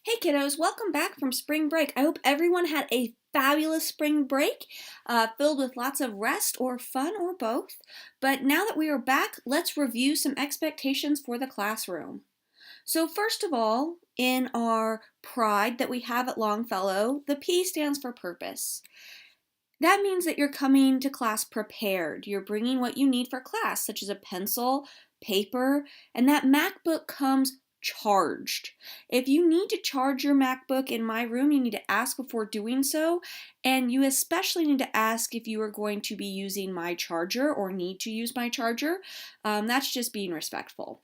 Hey kiddos, welcome back from spring break. I hope everyone had a fabulous spring break filled with lots of rest or fun or both. But now that we are back, let's review some expectations for the classroom. So first of all, in our pride that we have at Longfellow, the P stands for purpose. That means that you're coming to class prepared. You're bringing what you need for class, such as a pencil, paper, and that MacBook comes charged. If you need to charge your MacBook in my room, you need to ask before doing so, and you especially need to ask if you are going to be using my charger or need to use my charger. That's just being respectful.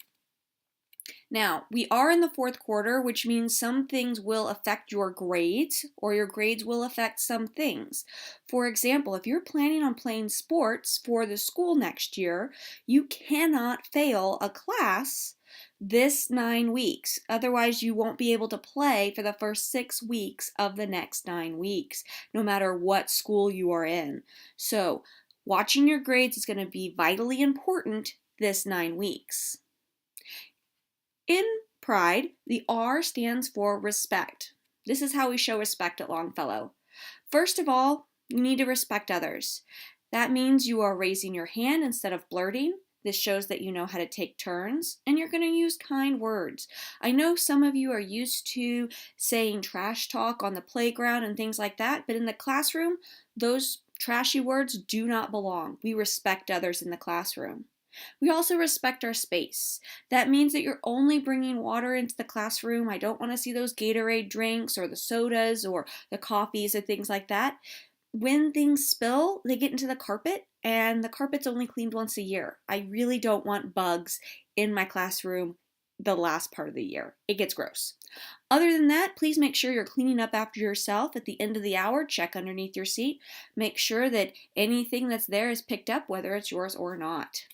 Now, we are in the fourth quarter, which means some things will affect your grades, or your grades will affect some things. For example, if you're planning on playing sports for the school next year, you cannot fail a class this 9 weeks. Otherwise, you won't be able to play for the first 6 weeks of the next 9 weeks, no matter what school you are in. So, watching your grades is going to be vitally important this 9 weeks. In pride, the R stands for respect. This is how we show respect at Longfellow. First of all, you need to respect others. That means you are raising your hand instead of blurting. This shows that you know how to take turns, and you're going to use kind words. I know some of you are used to saying trash talk on the playground and things like that, but in the classroom, those trashy words do not belong. We respect others in the classroom. We also respect our space. That means that you're only bringing water into the classroom. I don't want to see those Gatorade drinks or the sodas or the coffees or things like that. When things spill, they get into the carpet, and the carpet's only cleaned once a year. I really don't want bugs in my classroom the last part of the year. It gets gross. Other than that, please make sure you're cleaning up after yourself at the end of the hour. Check underneath your seat. Make sure that anything that's there is picked up, whether it's yours or not.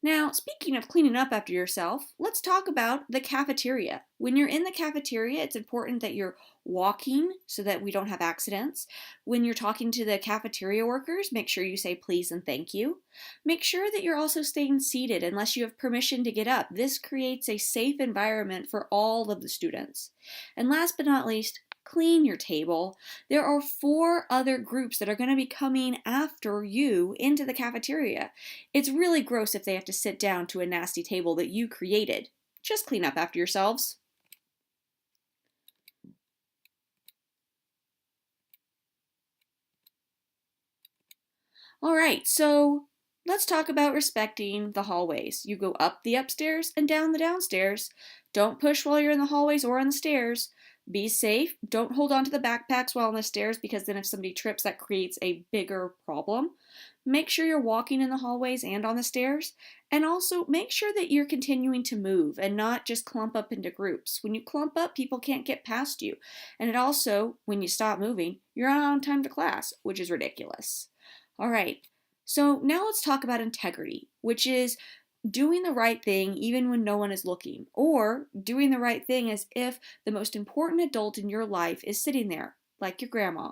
Now, speaking of cleaning up after yourself, let's talk about the cafeteria. When you're in the cafeteria, it's important that you're walking so that we don't have accidents. When you're talking to the cafeteria workers, make sure you say please and thank you. Make sure that you're also staying seated unless you have permission to get up. This creates a safe environment for all of the students. And last but not least, clean your table. There are 4 other groups that are going to be coming after you into the cafeteria. It's really gross if they have to sit down to a nasty table that you created. Just clean up after yourselves. All right, so let's talk about respecting the hallways. You go up the upstairs and down the downstairs. Don't push while you're in the hallways or on the stairs. Be safe. Don't hold on to the backpacks while on the stairs, because then if somebody trips, that creates a bigger problem. Make sure you're walking in the hallways and on the stairs. And also make sure that you're continuing to move and not just clump up into groups. When you clump up, people can't get past you. And it also, when you stop moving, you're not on time to class, which is ridiculous. All right, so now let's talk about integrity, which is doing the right thing even when no one is looking, or doing the right thing as if the most important adult in your life is sitting there, like your grandma.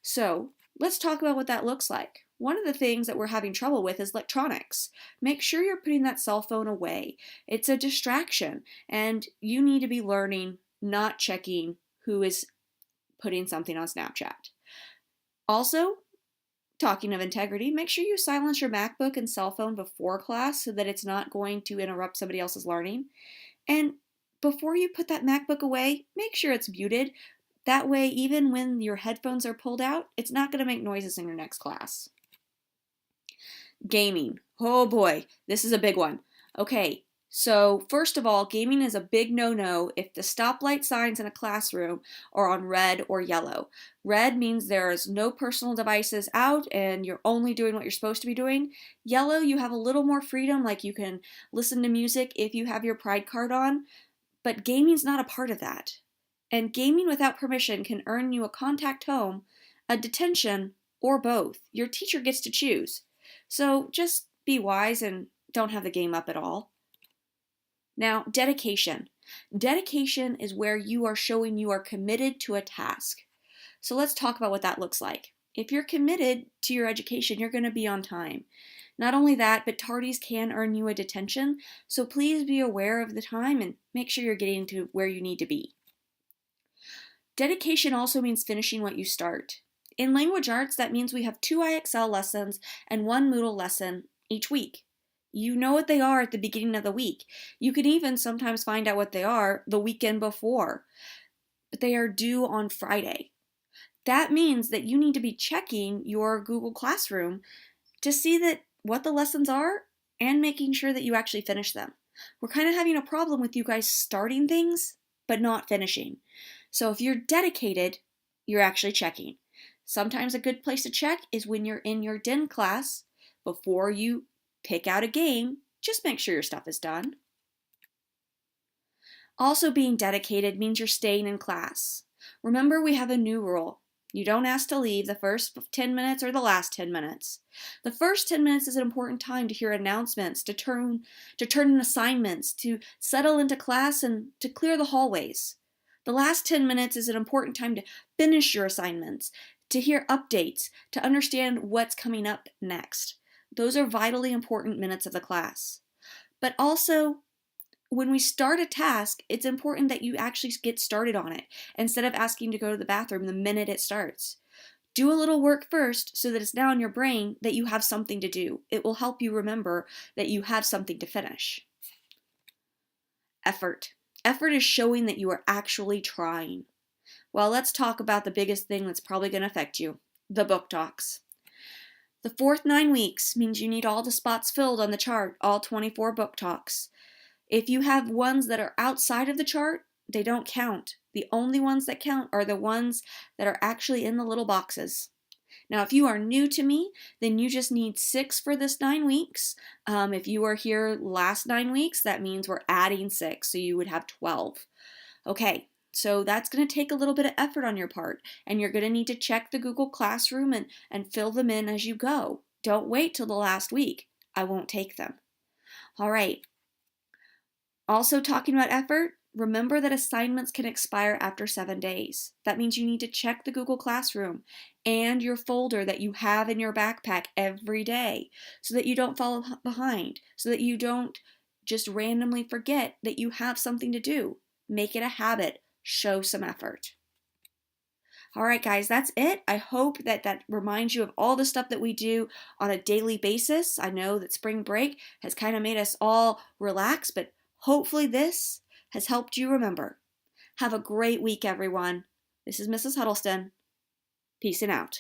So let's talk about what that looks like. One of the things that we're having trouble with is electronics. Make sure you're putting that cell phone away. It's a distraction, and you need to be learning, not checking who is putting something on Snapchat. Also, talking of integrity, make sure you silence your MacBook and cell phone before class so that it's not going to interrupt somebody else's learning. And before you put that MacBook away, make sure it's muted. That way, even when your headphones are pulled out, it's not going to make noises in your next class. Gaming. Oh boy, this is a big one. Okay, so first of all, gaming is a big no-no if the stoplight signs in a classroom are on red or yellow. Red means there's no personal devices out and you're only doing what you're supposed to be doing. Yellow, you have a little more freedom, like you can listen to music if you have your Pride card on, but gaming's not a part of that. And gaming without permission can earn you a contact home, a detention, or both. Your teacher gets to choose. So just be wise and don't have the game up at all. Now, dedication. Dedication is where you are showing you are committed to a task. So let's talk about what that looks like. If you're committed to your education, you're going to be on time. Not only that, but tardies can earn you a detention, so please be aware of the time and make sure you're getting to where you need to be. Dedication also means finishing what you start. In language arts, that means we have 2 IXL lessons and 1 Moodle lesson each week. You know what they are at the beginning of the week. You can even sometimes find out what they are the weekend before, but they are due on Friday. That means that you need to be checking your Google Classroom to see that what the lessons are and making sure that you actually finish them. We're kind of having a problem with you guys starting things but not finishing. So if you're dedicated, you're actually checking. Sometimes a good place to check is when you're in your DIN class before you pick out a game. Just make sure your stuff is done. Also, being dedicated means you're staying in class. Remember, we have a new rule. You don't ask to leave the first 10 minutes or the last 10 minutes. The first 10 minutes is an important time to hear announcements, to turn in assignments, to settle into class, and to clear the hallways. The last 10 minutes is an important time to finish your assignments, to hear updates, to understand what's coming up next. Those are vitally important minutes of the class. But also, when we start a task, it's important that you actually get started on it instead of asking to go to the bathroom the minute it starts. Do a little work first so that it's now in your brain that you have something to do. It will help you remember that you have something to finish. Effort. Effort is showing that you are actually trying. Well, let's talk about the biggest thing that's probably going to affect you, the book talks. The fourth 9 weeks means you need all the spots filled on the chart, all 24 book talks. If you have ones that are outside of the chart, they don't count. The only ones that count are the ones that are actually in the little boxes. Now, if you are new to me, then you just need 6 for this 9 weeks. If you were here last 9 weeks, that means we're adding 6, so you would have 12. Okay, so that's going to take a little bit of effort on your part, and you're going to need to check the Google Classroom and fill them in as you go. Don't wait till the last week. I won't take them. All right. Also, talking about effort, remember that assignments can expire after 7 days. That means you need to check the Google Classroom and your folder that you have in your backpack every day so that you don't fall behind, so that you don't just randomly forget that you have something to do. Make it a habit. Show some effort. All right, guys, that's it. I hope that reminds you of all the stuff that we do on a daily basis. I know that spring break has kind of made us all relax, but hopefully this has helped you remember. Have a great week, everyone. This is Mrs. Huddleston. Peace and out.